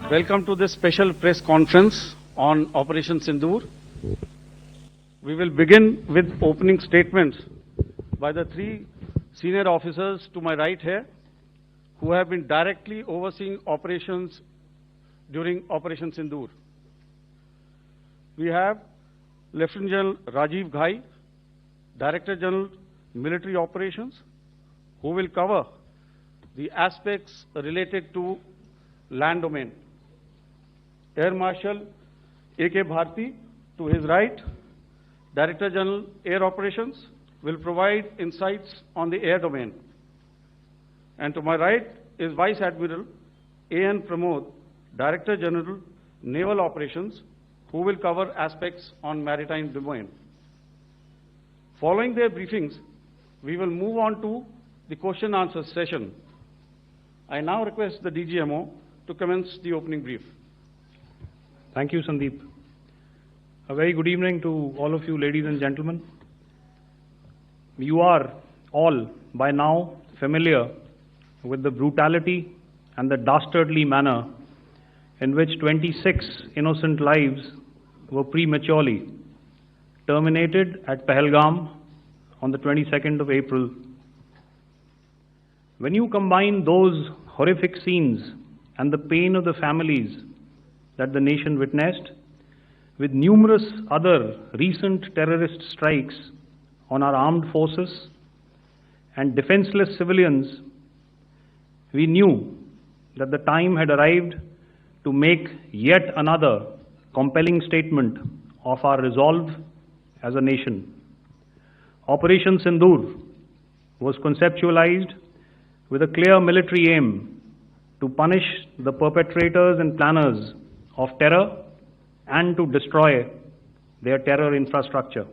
Welcome to this special press conference on Operation Sindoor. We will begin with opening statements by the three senior officers to my right here, who have been directly overseeing operations during Operation Sindoor. We have Lieutenant General Rajiv Ghai, Director General Military Operations, who will cover the aspects related to land domain. Air Marshal A.K. Bharti, to his right, Director General Air Operations, will provide insights on the air domain. And to my right is Vice Admiral A.N. Pramod, Director General Naval Operations, who will cover aspects on maritime domain. Following their briefings, we will move on to the question and answer session. I now request the DGMO to commence the opening brief. Thank you, Sandeep. A very good evening to all of you, ladies and gentlemen. You are all by now familiar with the brutality and the dastardly manner in which 26 innocent lives were prematurely terminated at Pahalgam on the 22nd of April. When you combine those horrific scenes and the pain of the families that the nation witnessed with numerous other recent terrorist strikes on our armed forces and defenseless civilians, we knew that the time had arrived to make yet another compelling statement of our resolve as a nation. Operation Sindoor was conceptualized with a clear military aim to punish the perpetrators and planners of terror and to destroy their terror infrastructure.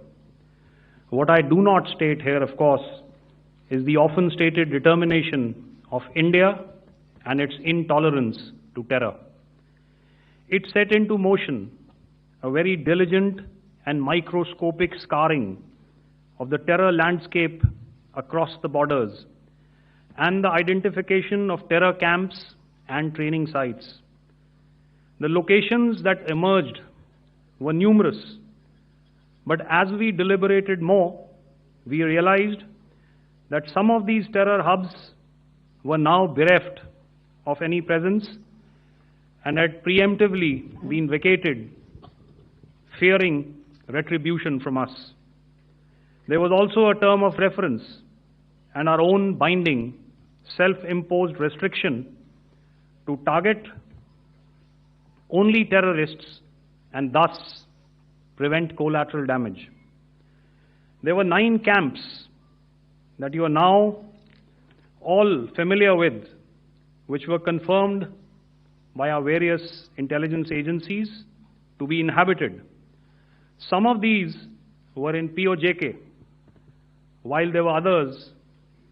What I do not state here, of course, is the often stated determination of India and its intolerance to terror. It set into motion a very diligent and microscopic scarring of the terror landscape across the borders and the identification of terror camps and training sites. The locations that emerged were numerous, but as we deliberated more, we realized that some of these terror hubs were now bereft of any presence and had preemptively been vacated, fearing retribution from us. There was also a term of reference and our own binding, self-imposed restriction to target only terrorists and thus prevent collateral damage. There were 9 camps that you are now all familiar with, which were confirmed by our various intelligence agencies to be inhabited. Some of these were in POJK, while there were others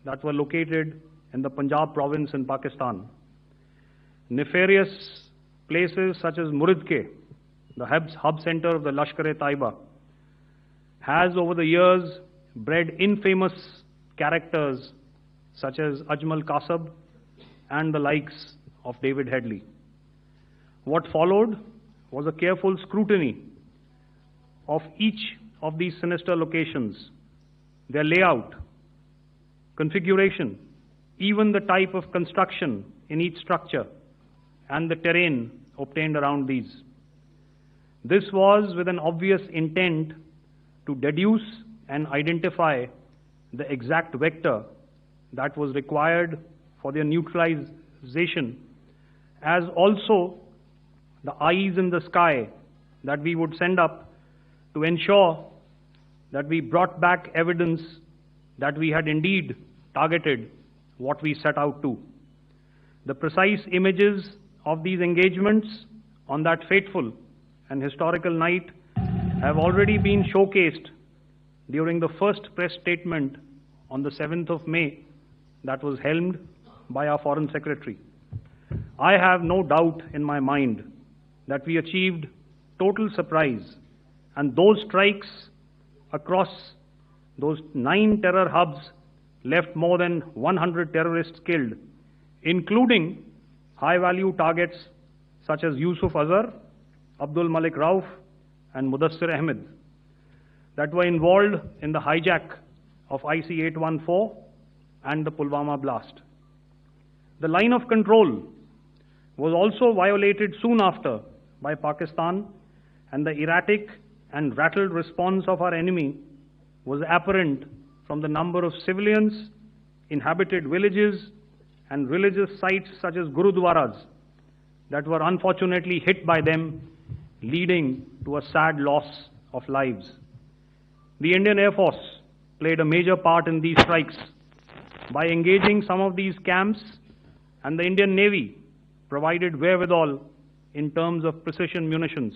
that were located in the Punjab province in Pakistan. Nefarious places such as Muridke, the hub center of the Lashkar-e-Taiba, has over the years bred infamous characters such as Ajmal Kasab and the likes of David Headley. What followed was a careful scrutiny of each of these sinister locations, their layout, configuration, even the type of construction in each structure, and the terrain obtained around these. This was with an obvious intent to deduce and identify the exact vector that was required for their neutralization, as also the eyes in the sky that we would send up to ensure that we brought back evidence that we had indeed targeted what we set out to. The precise images of these engagements on that fateful and historical night have already been showcased during the first press statement on the 7th of May that was helmed by our Foreign Secretary. I have no doubt in my mind that we achieved total surprise, and those strikes across those 9 terror hubs left more than 100 terrorists killed, including high-value targets such as Yusuf Azhar, Abdul Malik Rauf, and Mudassir Ahmed that were involved in the hijack of IC-814 and the Pulwama blast. The line of control was also violated soon after by Pakistan, and the erratic and rattled response of our enemy was apparent from the number of civilians, inhabited villages, and religious sites such as Gurudwaras that were unfortunately hit by them, leading to a sad loss of lives. The Indian Air Force played a major part in these strikes by engaging some of these camps, and the Indian Navy provided wherewithal in terms of precision munitions.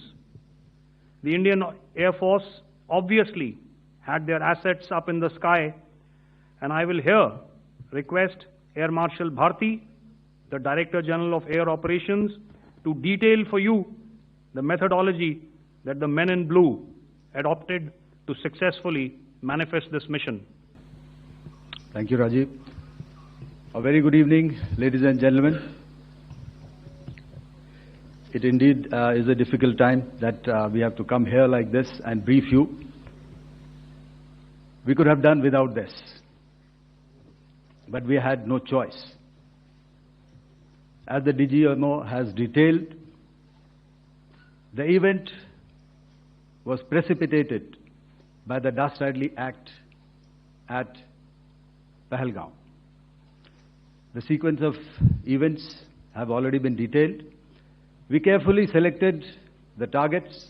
The Indian Air Force obviously had their assets up in the sky, and I will here request Air Marshal Bharti, the Director General of Air Operations, to detail for you the methodology that the men in blue adopted to successfully manifest this mission. Thank you, Rajiv. A very good evening, ladies and gentlemen. It indeed is a difficult time that we have to come here like this and brief you. We could have done without this, but we had no choice. As the DGNO has detailed, the event was precipitated by the dastardly act at Pahalgam. The sequence of events have already been detailed. We carefully selected the targets,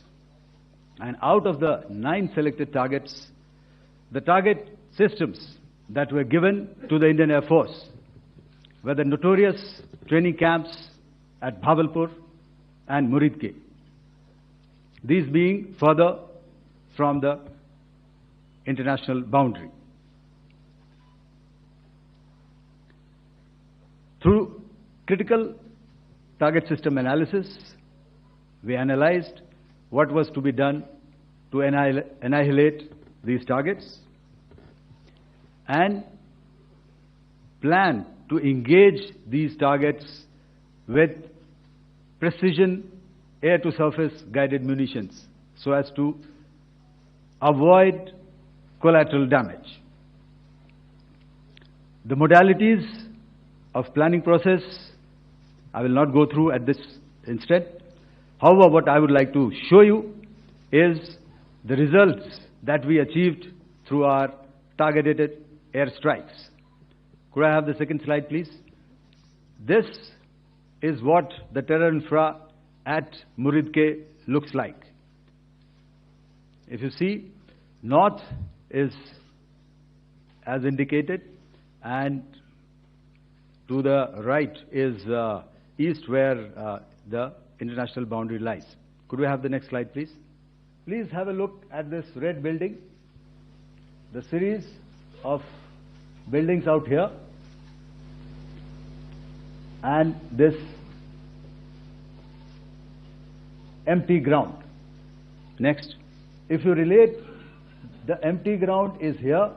and out of the 9 selected targets, the target systems that were given to the Indian Air Force were the notorious training camps at Bhavalpur and Muridke, these being further from the international boundary. Through critical target system analysis, we analyzed what was to be done to annihilate these targets and plan to engage these targets with precision air-to-surface guided munitions so as to avoid collateral damage. The modalities of planning process I will not go through at this instant. However, what I would like to show you is the results that we achieved through our targeted airstrikes. Could I have the second slide, please? This is what the terror infra at Muridke looks like. If you see, north is as indicated, and to the right is east, where the international boundary lies. Could we have the next slide, please? Please have a look at this red building, the series of buildings out here, and this empty ground. Next. If you relate, the empty ground is here,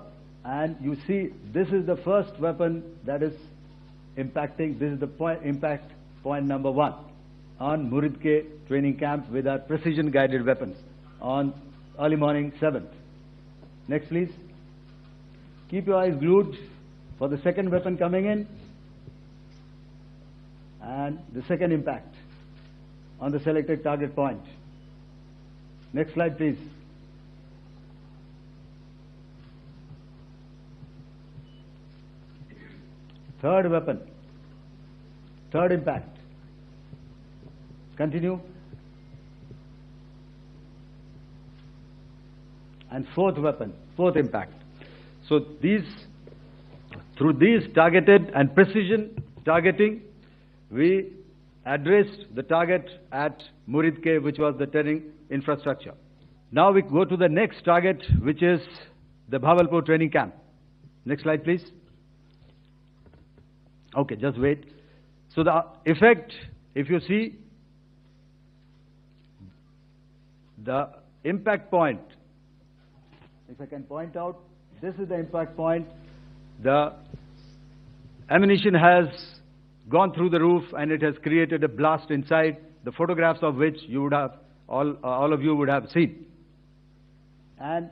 and you see this is the first weapon that is impacting. This is the impact point number 1 on Muridke training camp with our precision guided weapons on early morning 7th. Next, please. Keep your eyes glued for the second weapon coming in and the second impact on the selected target point. Next slide, please. Third weapon, third impact. Continue. And fourth weapon, fourth impact. So through these targeted and precision targeting, we addressed the target at Muridke, which was the training infrastructure. Now we go to the next target, which is the Bhavalpur training camp. Next slide, please. Okay, just wait. So the effect, if you see, the impact point, if I can point out, this is the impact point. The ammunition has gone through the roof and it has created a blast inside, the photographs of which you would have, all of you would have seen. And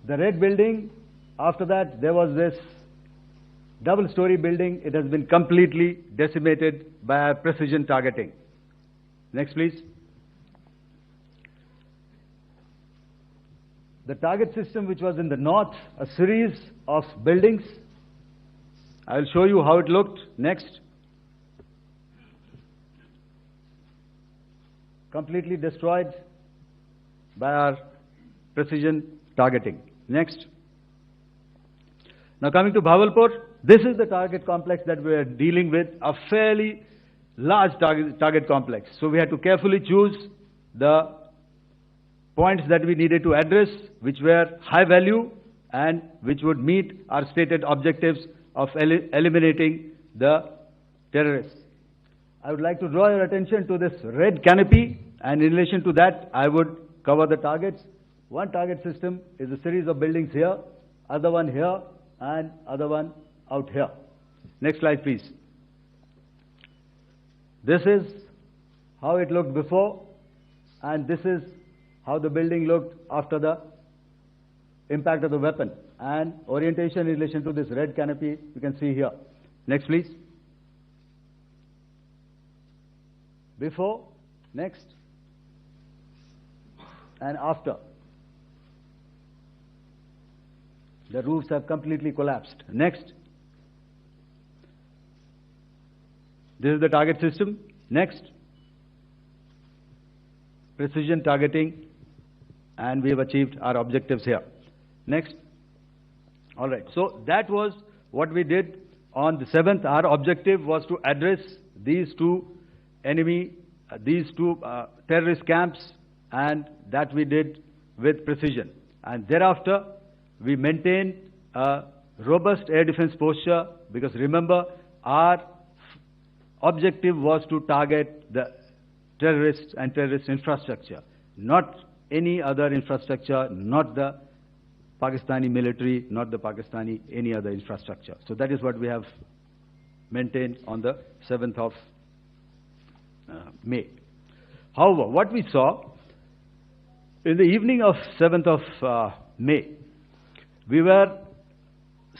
the red building, after that, there was this double-story building. It has been completely decimated by our precision targeting. Next, please. The target system, which was in the north, a series of buildings. I will show you how it looked. Next. Completely destroyed by our precision targeting. Next. Now coming to Bhavalpur, this is the target complex that we are dealing with, a fairly large target complex. So we had to carefully choose the points that we needed to address, which were high value and which would meet our stated objectives of eliminating the terrorists. I would like to draw your attention to this red canopy, and in relation to that, I would cover the targets. One target system is a series of buildings here, other one here, and other one out here. Next slide, please. This is how it looked before, and this is how the building looked after the impact of the weapon. And orientation in relation to this red canopy, you can see here. Next, please. Before, next, and after. The roofs have completely collapsed. Next. This is the target system. Next. Precision targeting, and we have achieved our objectives here. Next. All right. So that was what we did on the 7th. Our objective was to address these two terrorist camps, and that we did with precision. And thereafter, we maintained a robust air defense posture, because remember, our objective was to target the terrorists and terrorist infrastructure, not any other infrastructure, not the Pakistani military, not the Pakistani any other infrastructure. So that is what we have maintained on the 7th of May. However, what we saw in the evening of 7th of May, we were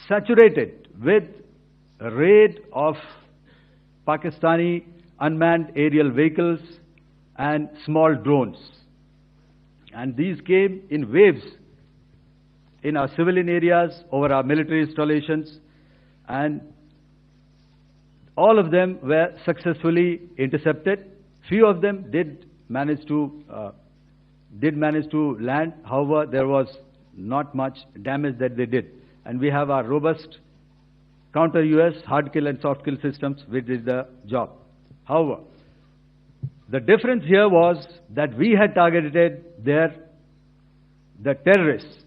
saturated with a raid of Pakistani unmanned aerial vehicles and small drones. And these came in waves in our civilian areas, over our military installations, and all of them were successfully intercepted. Few of them did manage to land. However, there was not much damage that they did. And we have our robust counter-US hard kill and soft kill systems which did the job. However, the difference here was that we had targeted the terrorists.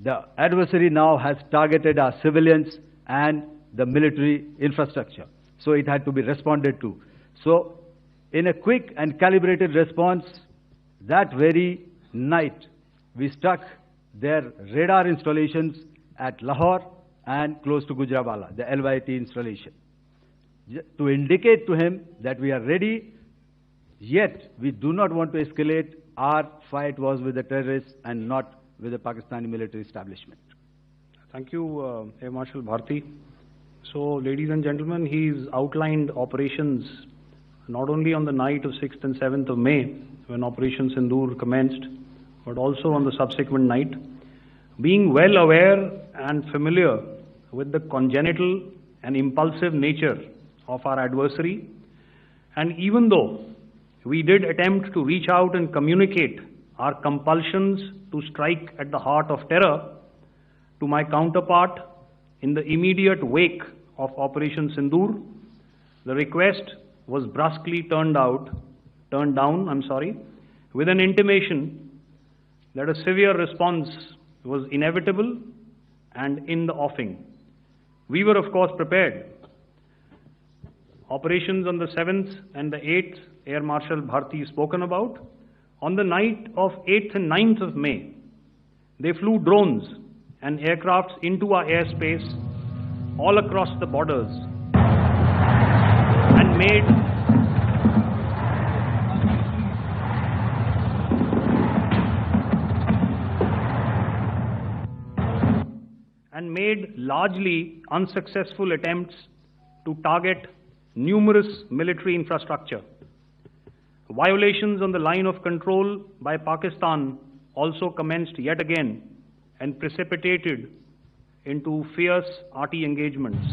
The adversary now has targeted our civilians and the military infrastructure. So it had to be responded to. So in a quick and calibrated response, that very night, we struck their radar installations at Lahore and close to Gujranwala, the LYT installation, to indicate to him that we are ready, yet we do not want to escalate. Our fight was with the terrorists and not with the Pakistani military establishment. Thank you, Air Marshal Bharti. So, ladies and gentlemen, he's outlined operations not only on the night of 6th and 7th of May, when Operation Sindoor commenced, but also on the subsequent night. Being well aware and familiar with the congenital and impulsive nature of our adversary, and even though we did attempt to reach out and communicate our compulsions to strike at the heart of terror to my counterpart in the immediate wake of Operation Sindoor, the request was brusquely turned down, with an intimation that a severe response was inevitable and in the offing. We were, of course, prepared. Operations on the 7th and the 8th, Air Marshal Bharti spoken about. On the night of 8th and 9th of May, they flew drones and aircrafts into our airspace all across the borders and made and made largely unsuccessful attempts to target numerous military infrastructure. Violations on the line of control by Pakistan also commenced yet again and precipitated into fierce arty engagements.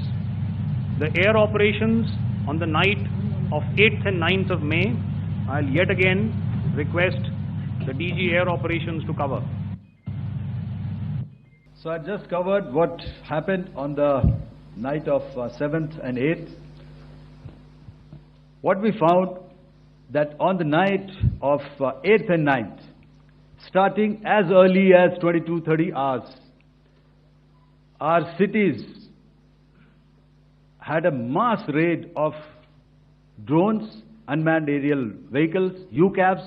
The air operations on the night of 8th and 9th of May, I'll yet again request the DG Air Operations to cover. So I just covered what happened on the night of 7th and 8th. What we found that on the night of 8th and 9th, starting as early as 22:30 hours, our cities had a mass raid of drones, unmanned aerial vehicles, UCAVs,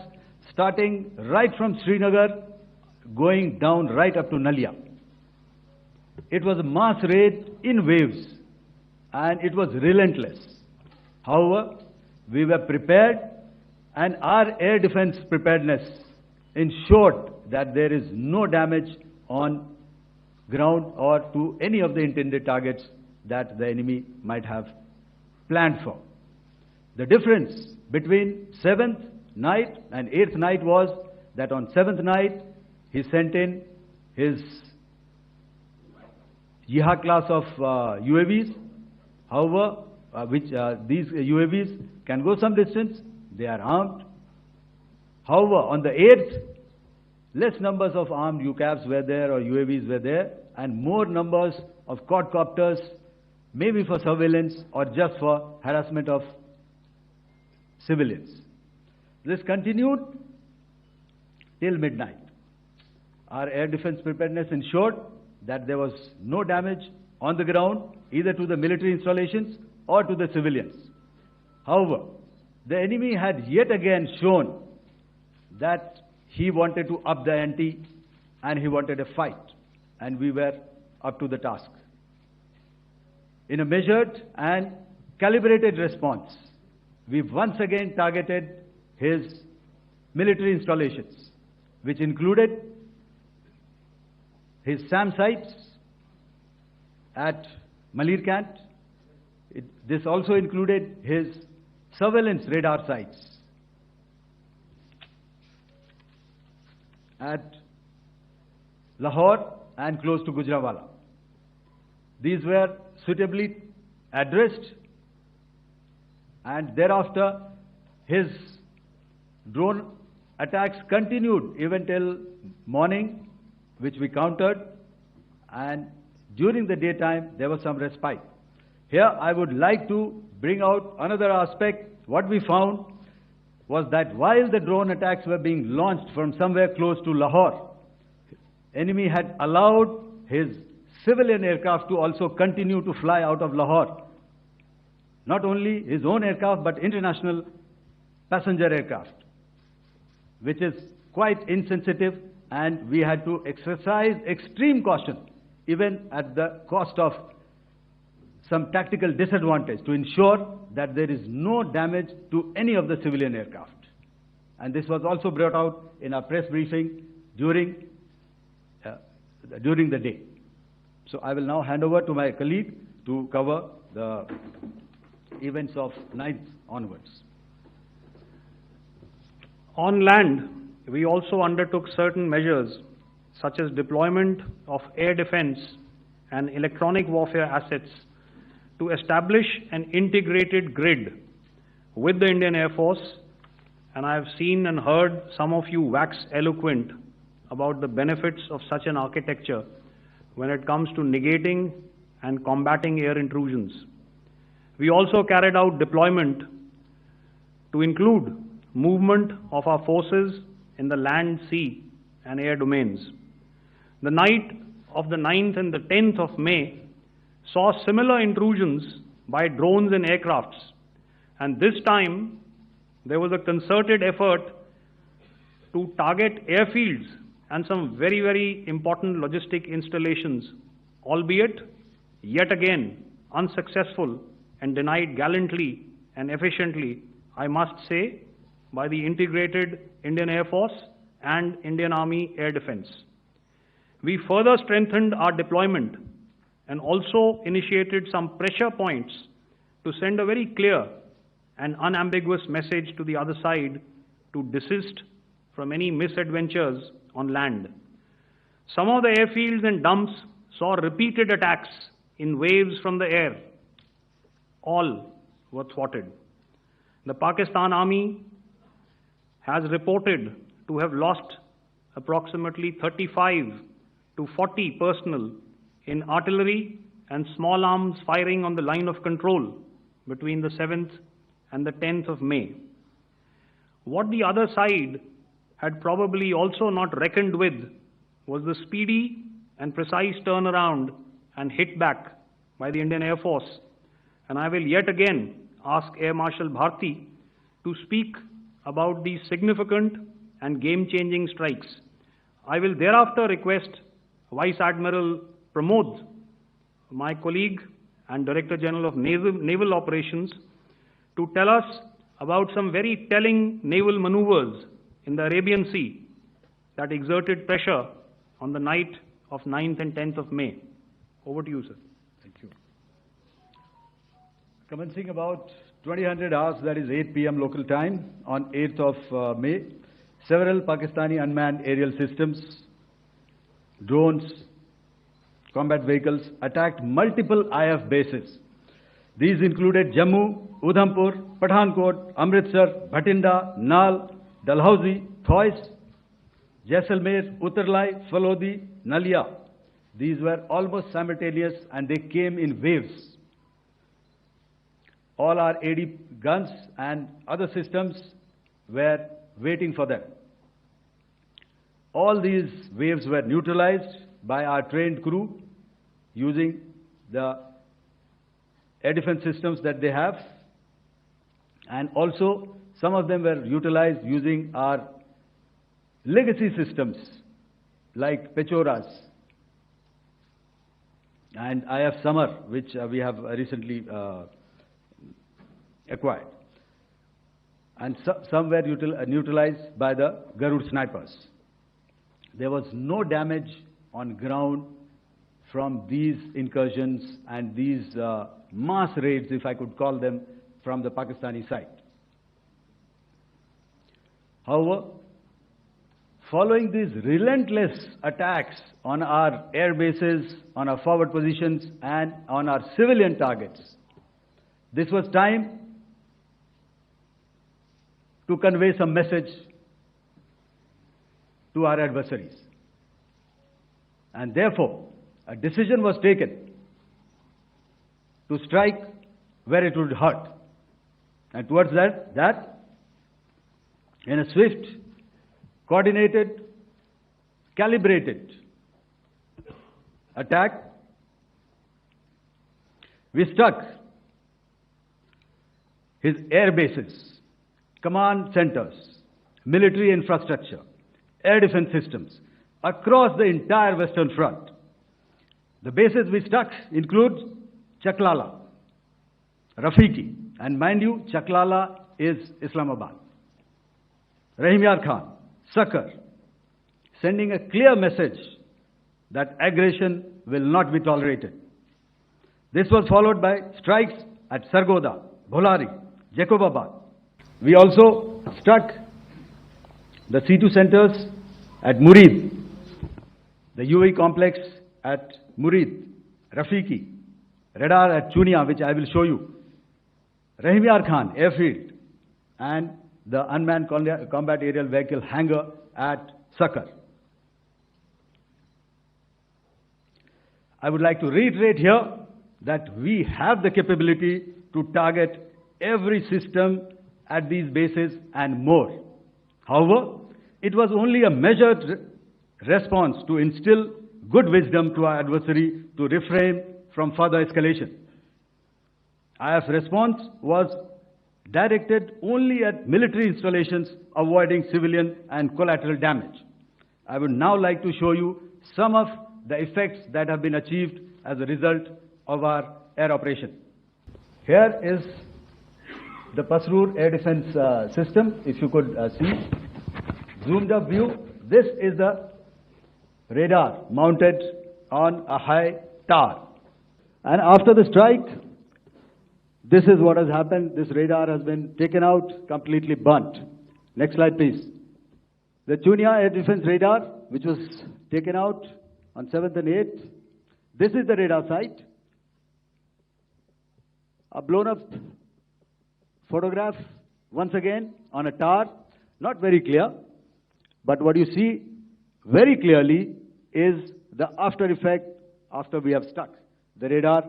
starting right from Srinagar, going down right up to Nalia. It was a mass raid in waves, and it was relentless. However, we were prepared, and our air defense preparedness ensured that there is no damage on ground or to any of the intended targets that the enemy might have planned for. The difference between 7th night and 8th night was that on 7th night, he sent in his Jihad class of UAVs. However, these UAVs can go some distance, they are armed. However, on the 8th, less numbers of armed UCAVs were there or UAVs were there, and more numbers of quadcopters, maybe for surveillance or just for harassment of civilians. This continued till midnight. Our air defense preparedness ensured that there was no damage on the ground, either to the military installations or to the civilians. However, the enemy had yet again shown that he wanted to up the ante and he wanted a fight, and we were up to the task. In a measured and calibrated response, we once again targeted his military installations, which included his SAM sites at Malirkant. This also included his surveillance radar sites at Lahore and close to Gujranwala. These were suitably addressed, and thereafter his drone attacks continued even till morning, which we countered, and during the daytime there was some respite. Here I would like to bring out another aspect. What we found was that while the drone attacks were being launched from somewhere close to Lahore, enemy had allowed his civilian aircraft to also continue to fly out of Lahore. Not only his own aircraft, but international passenger aircraft, which is quite insensitive, and we had to exercise extreme caution, even at the cost of some tactical disadvantage, to ensure that there is no damage to any of the civilian aircraft. And this was also brought out in our press briefing during the day. So I will now hand over to my colleague to cover the events of 9th onwards. On land, we also undertook certain measures such as deployment of air defense and electronic warfare assets to establish an integrated grid with the Indian Air Force, and I have seen and heard some of you wax eloquent about the benefits of such an architecture when it comes to negating and combating air intrusions. We also carried out deployment to include movement of our forces in the land, sea, and air domains. The night of the 9th and the 10th of May saw similar intrusions by drones and aircrafts, and this time there was a concerted effort to target airfields and some very, very important logistic installations, albeit yet again unsuccessful and denied gallantly and efficiently, I must say, by the integrated Indian Air Force and Indian Army Air Defense. We further strengthened our deployment and also initiated some pressure points to send a very clear and unambiguous message to the other side to desist from any misadventures on land. Some of the airfields and dumps saw repeated attacks in waves from the air. All were thwarted. The Pakistan Army has reported to have lost approximately 35 to 40 personnel in artillery and small arms firing on the line of control between the 7th and the 10th of May. What the other side had probably also not reckoned with was the speedy and precise turnaround and hit back by the Indian Air Force. And I will yet again ask Air Marshal Bharti to speak about these significant and game-changing strikes. I will thereafter request Vice Admiral Pramod, my colleague and Director General of Naval Operations, to tell us about some very telling naval maneuvers in the Arabian Sea that exerted pressure on the night of 9th and 10th of May. Over to you, sir. Thank you. Commencing about 2000 hours, that is 8 p.m. local time, on 8th of May, several Pakistani unmanned aerial systems, drones, combat vehicles attacked multiple IF bases. These included Jammu, Udhampur, Pathankot, Amritsar, Bhatinda, Nal, Dalhousie, Thois, Jaisalmer, Uttarlai, Falodi, Nalia. These were almost simultaneous and they came in waves. All our AD guns and other systems were waiting for them. All these waves were neutralized by our trained crew using the air defense systems that they have, and also some of them were utilized using our legacy systems like Pechoras and IF Summer, which we have recently acquired. And some were neutralized by the Garud snipers. There was no damage on ground from these incursions and these mass raids, if I could call them, from the Pakistani side. However, following these relentless attacks on our air bases, on our forward positions, and on our civilian targets, this was time to convey some message to our adversaries. And therefore, a decision was taken to strike where it would hurt. And towards that, in a swift, coordinated, calibrated attack, we struck his air bases, command centers, military infrastructure, air defense systems across the entire Western Front. The bases we struck include Chaklala, Rafiki, and mind you, Chaklala is Islamabad, Rahim Yar Khan, Sakar, sending a clear message that aggression will not be tolerated. This was followed by strikes at Sargoda, Bholari, Jacobabad. We also struck the C2 centers at Murid, the UAE complex at Murid, Rafiki, radar at Chunia, which I will show you, Rahim Yar Khan airfield, and the unmanned combat aerial vehicle hangar at Sakar. I would like to reiterate here that we have the capability to target every system at these bases and more. However, it was only a measured response to instill good wisdom to our adversary to refrain from further escalation. IF's response was directed only at military installations, avoiding civilian and collateral damage. I would now like to show you some of the effects that have been achieved as a result of our air operation. Here is the Pasrur air defense system, if you could see. Zoomed up view, this is the radar mounted on a high tower. And after the strike, this is what has happened. This radar has been taken out, completely burnt. Next slide, please. The Chunia air defense radar, which was taken out on 7th and 8th. This is the radar site. A blown up photograph, once again, on a tower. Not very clear, but what you see very clearly is the after effect after we have struck. The radar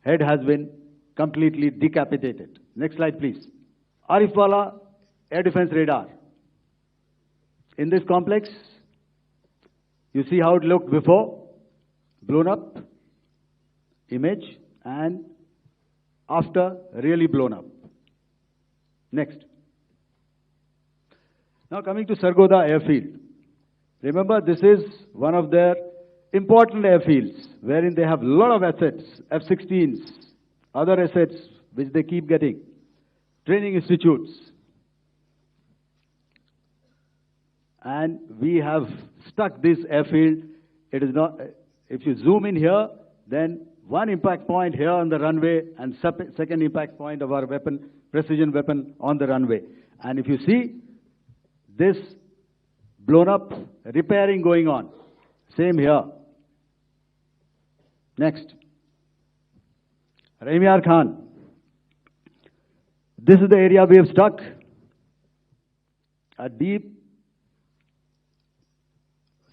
head has been completely decapitated. Next slide, please. Arifwala air defense radar. In this complex, you see how it looked before, blown up image, and after really blown up. Next. Now coming to Sargodha airfield. Remember, this is one of their important airfields wherein they have a lot of assets, F-16s, other assets which they keep getting, training institutes. And we have stuck this airfield. It is not, if you zoom in here, then one impact point here on the runway and second impact point of our weapon, precision weapon on the runway. And if you see this blown up, repairing going on. Same here. Next. Rahimyar Khan. This is the area we have struck. A deep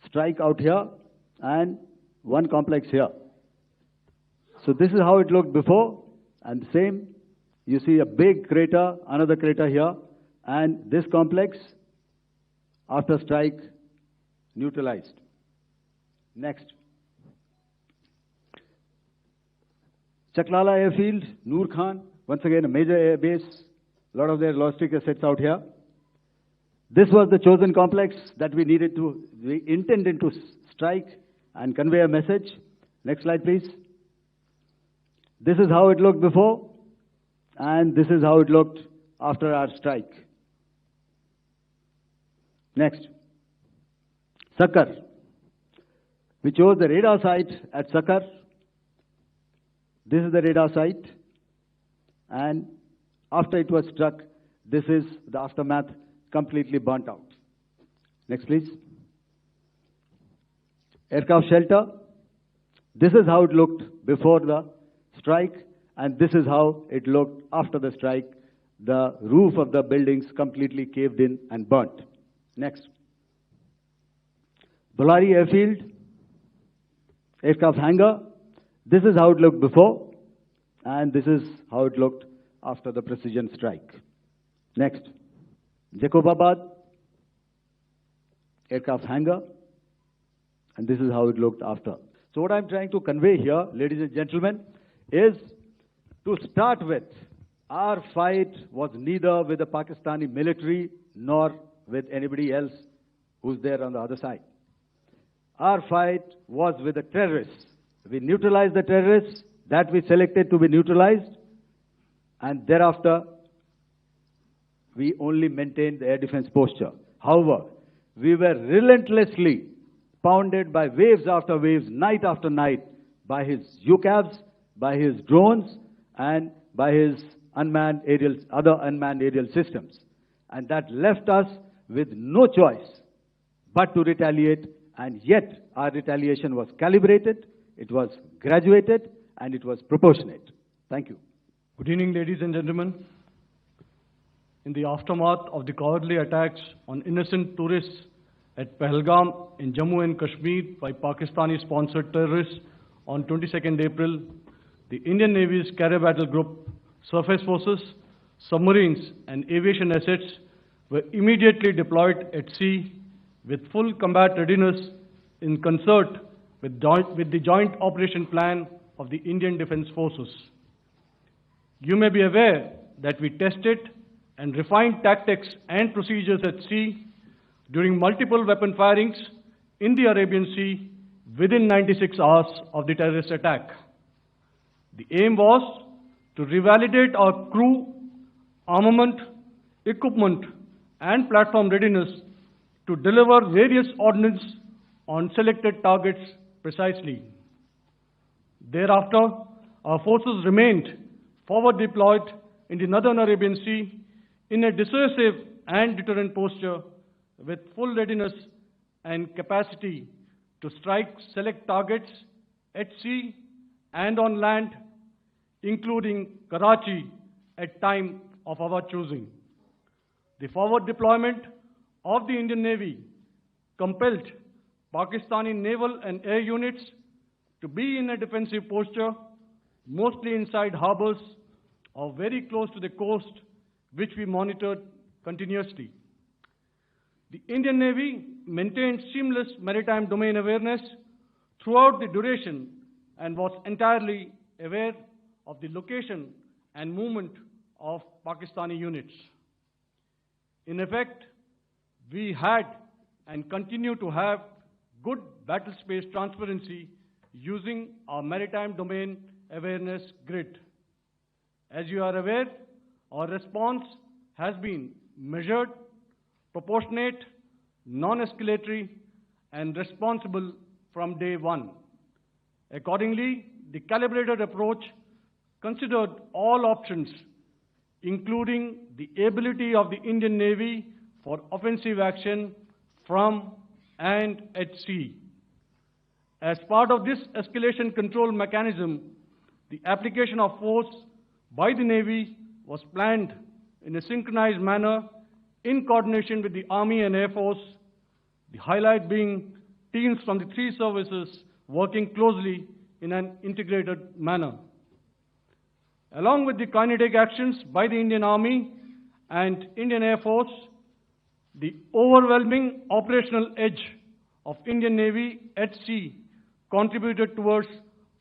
strike out here and one complex here. So this is how it looked before, and same, you see a big crater, another crater here, and this complex, after strike, neutralized. Next. Chaklala airfield, Noor Khan, once again a major air base, a lot of their logistic assets out here. This was the chosen complex that we intended to strike and convey a message. Next slide, please. This is how it looked before, and this is how it looked after our strike. Next. Sakar. We chose the radar site at Sakar. This is the radar site, and after it was struck, this is the aftermath, completely burnt out. Next, please. Aircraft shelter. This is how it looked before the strike, and this is how it looked after the strike. The roof of the buildings completely caved in and burnt. Next. Bolari airfield, aircraft hangar. This is how it looked before, and this is how it looked after the precision strike. Next. Jacobabad, aircraft hangar, and this is how it looked after. So what I'm trying to convey here, ladies and gentlemen, is to start with, our fight was neither with the Pakistani military nor with anybody else who's there on the other side. Our fight was with the terrorists. We neutralized the terrorists that we selected to be neutralized, and thereafter we only maintained the air defense posture. However, we were relentlessly pounded by waves after waves, night after night, by his UCAVs, by his drones, and by his other unmanned aerial systems. And that left us with no choice but to retaliate, and yet our retaliation was calibrated, it was graduated, and it was proportionate. Thank you. Good evening, ladies and gentlemen. In the aftermath of the cowardly attacks on innocent tourists at Pahalgam in Jammu and Kashmir by Pakistani-sponsored terrorists on 22nd April, the Indian Navy's Carrier Battle Group, surface forces, submarines, and aviation assets were immediately deployed at sea with full combat readiness in concert with the Joint Operation Plan of the Indian Defence Forces. You may be aware that we tested and refined tactics and procedures at sea during multiple weapon firings in the Arabian Sea within 96 hours of the terrorist attack. The aim was to revalidate our crew, armament, equipment, and platform readiness to deliver various ordnance on selected targets precisely. Thereafter, our forces remained forward deployed in the Northern Arabian Sea in a dissuasive and deterrent posture with full readiness and capacity to strike select targets at sea and on land, including Karachi at time of our choosing. The forward deployment of the Indian Navy compelled Pakistani naval and air units to be in a defensive posture, mostly inside harbors or very close to the coast, which we monitored continuously. The Indian Navy maintained seamless maritime domain awareness throughout the duration and was entirely aware of the location and movement of Pakistani units. In effect, we had and continue to have good battle space transparency using our maritime domain awareness grid. As you are aware, our response has been measured, proportionate, non-escalatory, and responsible from day one. Accordingly, the calibrated approach considered all options, including the ability of the Indian Navy for offensive action from and at sea. As part of this escalation control mechanism, the application of force by the Navy was planned in a synchronized manner in coordination with the Army and Air Force, the highlight being teams from the three services working closely in an integrated manner. Along with the kinetic actions by the Indian Army and Indian Air Force, the overwhelming operational edge of Indian Navy at sea contributed towards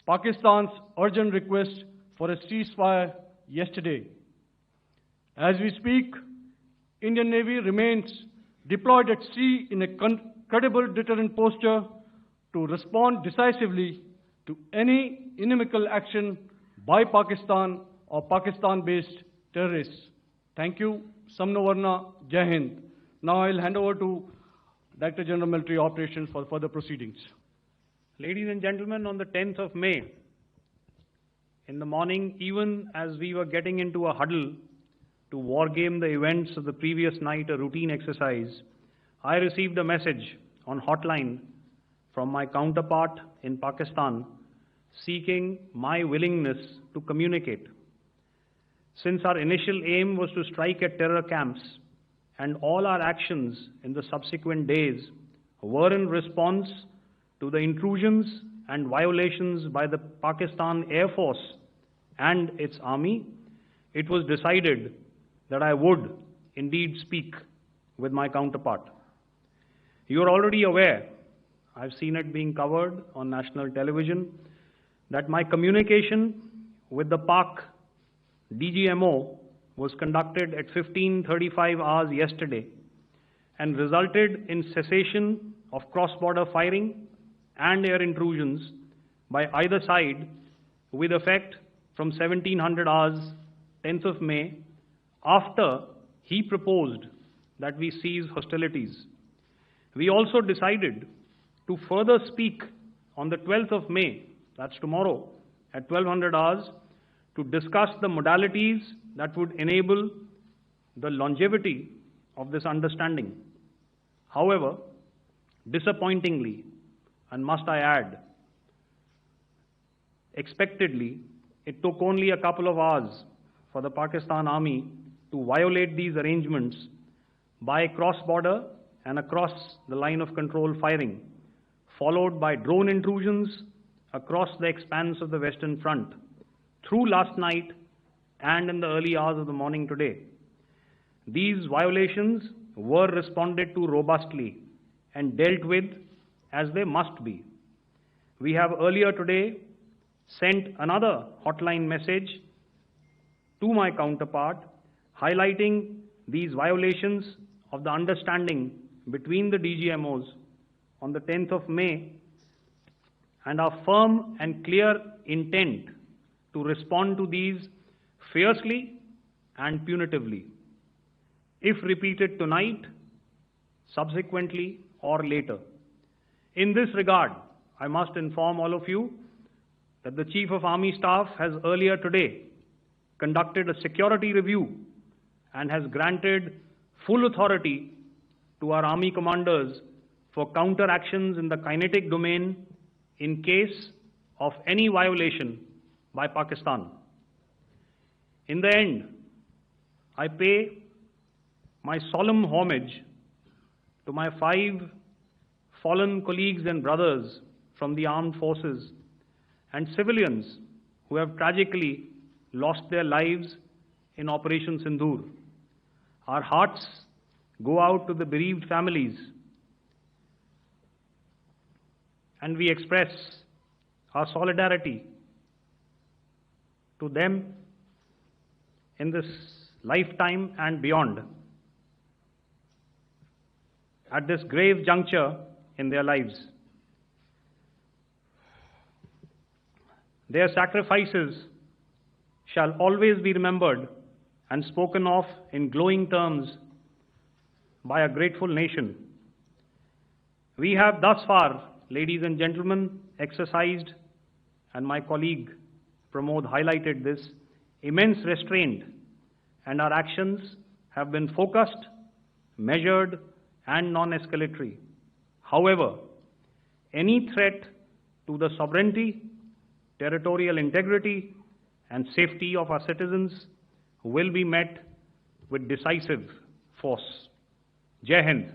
Pakistan's urgent request for a ceasefire yesterday. As we speak, Indian Navy remains deployed at sea in a credible deterrent posture to respond decisively to any inimical action by Pakistan or Pakistan-based terrorists. Thank you. Samno Varna, Jai Hind. Now I'll hand over to Director General Military Operations for further proceedings. Ladies and gentlemen, on the 10th of May, in the morning, even as we were getting into a huddle to wargame the events of the previous night, a routine exercise, I received a message on hotline from my counterpart in Pakistan seeking my willingness to communicate. Since our initial aim was to strike at terror camps, and all our actions in the subsequent days were in response to the intrusions and violations by the Pakistan Air Force and its army, it was decided that I would indeed speak with my counterpart. You are already aware, I've seen it being covered on national television, that my communication with the Pak DGNO was conducted at 15:35 hours yesterday and resulted in cessation of cross-border firing and air intrusions by either side with effect from 1700 hours, 10th of May, after he proposed that we cease hostilities. We also decided to further speak on the 12th of May, that's tomorrow, at 1200 hours, to discuss the modalities that would enable the longevity of this understanding. However, disappointingly, and must I add, expectedly, it took only a couple of hours for the Pakistan Army to violate these arrangements by cross-border and across the line of control firing, followed by drone intrusions across the expanse of the Western Front through last night and in the early hours of the morning today. These violations were responded to robustly and dealt with as they must be. We have earlier today sent another hotline message to my counterpart highlighting these violations of the understanding between the DGMOs on the 10th of May and our firm and clear intent to respond to these fiercely and punitively, if repeated tonight, subsequently, or later. In this regard, I must inform all of you that the Chief of Army Staff has earlier today conducted a security review and has granted full authority to our Army commanders for counter-actions in the kinetic domain in case of any violation by Pakistan. In the end, I pay my solemn homage to my 5 fallen colleagues and brothers from the armed forces and civilians who have tragically lost their lives in Operation Sindoor. Our hearts go out to the bereaved families, and we express our solidarity to them in this lifetime and beyond, at this grave juncture in their lives. Their sacrifices shall always be remembered and spoken of in glowing terms by a grateful nation. We have thus far, ladies and gentlemen, exercised, and my colleague Pramod highlighted this, immense restraint, and our actions have been focused, measured, and non-escalatory. However, any threat to the sovereignty, territorial integrity, and safety of our citizens will be met with decisive force. Jai Hind.